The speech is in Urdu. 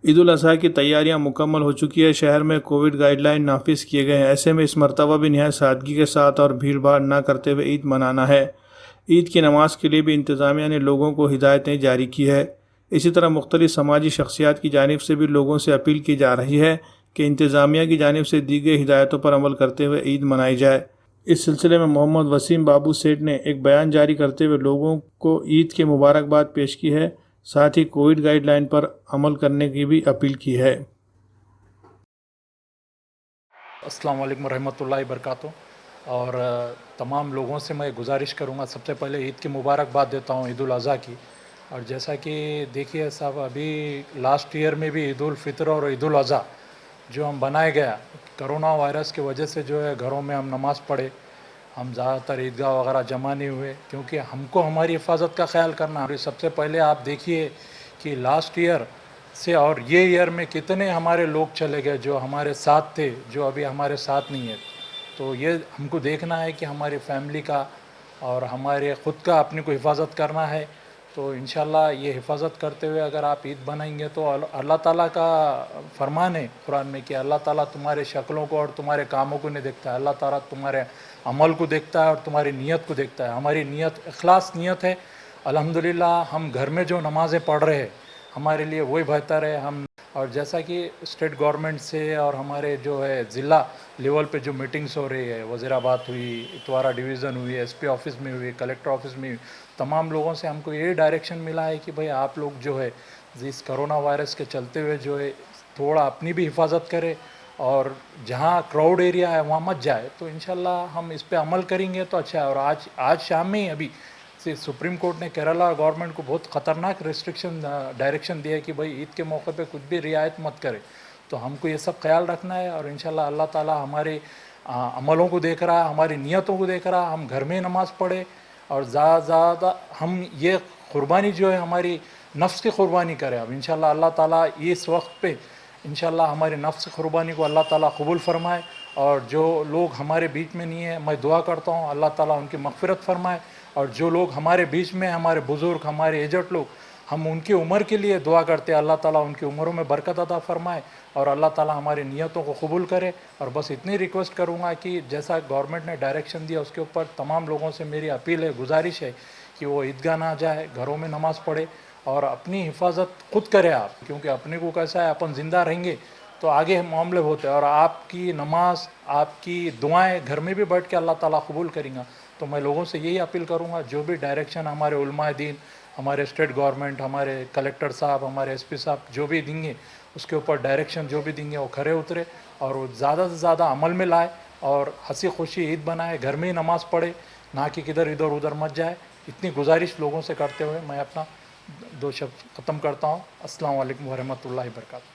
عید الاضحیٰ کی تیاریاں مکمل ہو چکی ہے۔ شہر میں کووڈ گائیڈ لائن نافذ کیے گئے ہیں۔ ایسے میں اس مرتبہ بھی نہایت سادگی کے ساتھ اور بھیڑ بھاڑ نہ کرتے ہوئے عید منانا ہے۔ عید کی نماز کے لیے بھی انتظامیہ نے لوگوں کو ہدایتیں جاری کی ہے۔ اسی طرح مختلف سماجی شخصیات کی جانب سے بھی لوگوں سے اپیل کی جا رہی ہے کہ انتظامیہ کی جانب سے دی گئی ہدایتوں پر عمل کرتے ہوئے عید منائی جائے۔ اس سلسلے میں محمد وسیم بابو سیٹھ نے ایک بیان جاری کرتے ہوئے لوگوں کو عید کی مبارکباد پیش کی ہے، ساتھ ہی کووڈ گائیڈ لائن پر عمل کرنے کی بھی اپیل کی ہے۔ السلام علیکم ورحمۃ اللہ وبرکاتہ۔ اور تمام لوگوں سے میں گزارش کروں گا، سب سے پہلے عید کی مبارکباد دیتا ہوں، عید الاضحیٰ کی۔ اور جیسا کہ دیکھیے صاحب، ابھی لاسٹ ایئر میں بھی عید الفطر اور عید الاضحیٰ جو ہم بنائے گیا کرونا وائرس کی وجہ سے جو ہے گھروں میں ہم نماز پڑھے، ہم زیادہ تر عیدگاہ وغیرہ جمع نہیں ہوئے، کیونکہ ہم کو ہماری حفاظت کا خیال کرنا ہے۔ سب سے پہلے آپ دیکھیے کہ لاسٹ ایئر سے اور یہ ایئر میں کتنے ہمارے لوگ چلے گئے جو ہمارے ساتھ تھے، جو ابھی ہمارے ساتھ نہیں ہے۔ تو یہ ہم کو دیکھنا ہے کہ ہماری فیملی کا اور ہمارے خود کا اپنے کو حفاظت کرنا ہے۔ تو انشاءاللہ یہ حفاظت کرتے ہوئے اگر آپ عید بنائیں گے تو اللہ تعالیٰ کا فرمان ہے قرآن میں کہ اللہ تعالیٰ تمہارے شکلوں کو اور تمہارے کاموں کو نہیں دیکھتا ہے، اللہ تعالیٰ تمہارے عمل کو دیکھتا ہے اور تمہاری نیت کو دیکھتا ہے۔ ہماری نیت اخلاص نیت ہے، الحمدللہ ہم گھر میں جو نمازیں پڑھ رہے ہیں ہمارے لیے وہی بہتر ہے۔ ہم اور جیسا کہ اسٹیٹ گورنمنٹ سے اور ہمارے جو ہے ضلع لیول پہ جو میٹنگز ہو رہی ہے، وزیر آباد ہوئی، اتوارا ڈویژن ہوئی، ایس پی آفس میں ہوئی، کلیکٹر آفس میں ہوئی، تمام لوگوں سے ہم کو یہ ڈائریکشن ملا ہے کہ بھئی آپ لوگ جو ہے اس کرونا وائرس کے چلتے ہوئے جو ہے تھوڑا اپنی بھی حفاظت کرے اور جہاں کراؤڈ ایریا ہے وہاں مت جائے۔ تو انشاءاللہ ہم اس پہ عمل کریں گے تو اچھا ہے۔ اور آج شام میں ہی ابھی سپریم کورٹ نے کیرلا گورنمنٹ کو بہت خطرناک ریسٹرکشن ڈائریکشن دیا ہے کہ بھئی عید کے موقع پہ کچھ بھی رعایت مت کرے۔ تو ہم کو یہ سب خیال رکھنا ہے اور انشاءاللہ اللہ تعالیٰ ہمارے عملوں کو دیکھ رہا ہے، ہماری نیتوں کو دیکھ رہا ہے۔ ہم گھر میں نماز پڑھے اور زیادہ ہم یہ قربانی جو ہے ہماری نفس کی قربانی کریں۔ اب انشاءاللہ اللہ تعالیٰ اس وقت پہ انشاءاللہ ہماری نفس قربانی کو اللہ تعالیٰ قبول فرمائے۔ اور جو لوگ ہمارے بیچ میں نہیں ہیں میں دعا کرتا ہوں اللہ تعالیٰ ان کی مغفرت فرمائے، اور جو لوگ ہمارے بیچ میں ہمارے بزرگ، ہمارے ایجڈ لوگ، ہم ان کی عمر کے لیے دعا کرتے ہیں، اللہ تعالیٰ ان کی عمروں میں برکت عطا فرمائے اور اللہ تعالیٰ ہماری نیتوں کو قبول کرے۔ اور بس اتنی ریکویسٹ کروں گا کہ جیسا گورنمنٹ نے ڈائریکشن دیا اس کے اوپر تمام لوگوں سے میری اپیل ہے، گزارش ہے کہ وہ عیدگاہ نہ جائے، گھروں میں نماز پڑھے اور اپنی حفاظت خود کرے آپ، کیونکہ اپنے کو کیسا ہے اپن زندہ رہیں گے تو آگے معاملے ہوتے ہیں، اور آپ کی نماز، آپ کی دعائیں گھر میں بھی بیٹھ کے اللہ تعالیٰ قبول کریں گا۔ تو میں لوگوں سے یہی اپیل کروں گا جو بھی ڈائریکشن ہمارے علماء دین، ہمارے اسٹیٹ گورنمنٹ، ہمارے کلیکٹر صاحب، ہمارے ایس پی صاحب جو بھی دیں گے اس کے اوپر ڈائریکشن جو بھی دیں گے وہ کھرے اترے اور وہ زیادہ سے زیادہ عمل میں لائے اور ہنسی خوشی عید بنائے، گھر میں ہی نماز پڑھے، نہ کہ کدھر ادھر مت جائے۔ اتنی گزارش لوگوں سے کرتے ہوئے میں اپنا دو شبد ختم کرتا ہوں۔ السلام علیکم ورحمۃ اللہ وبرکاتہ۔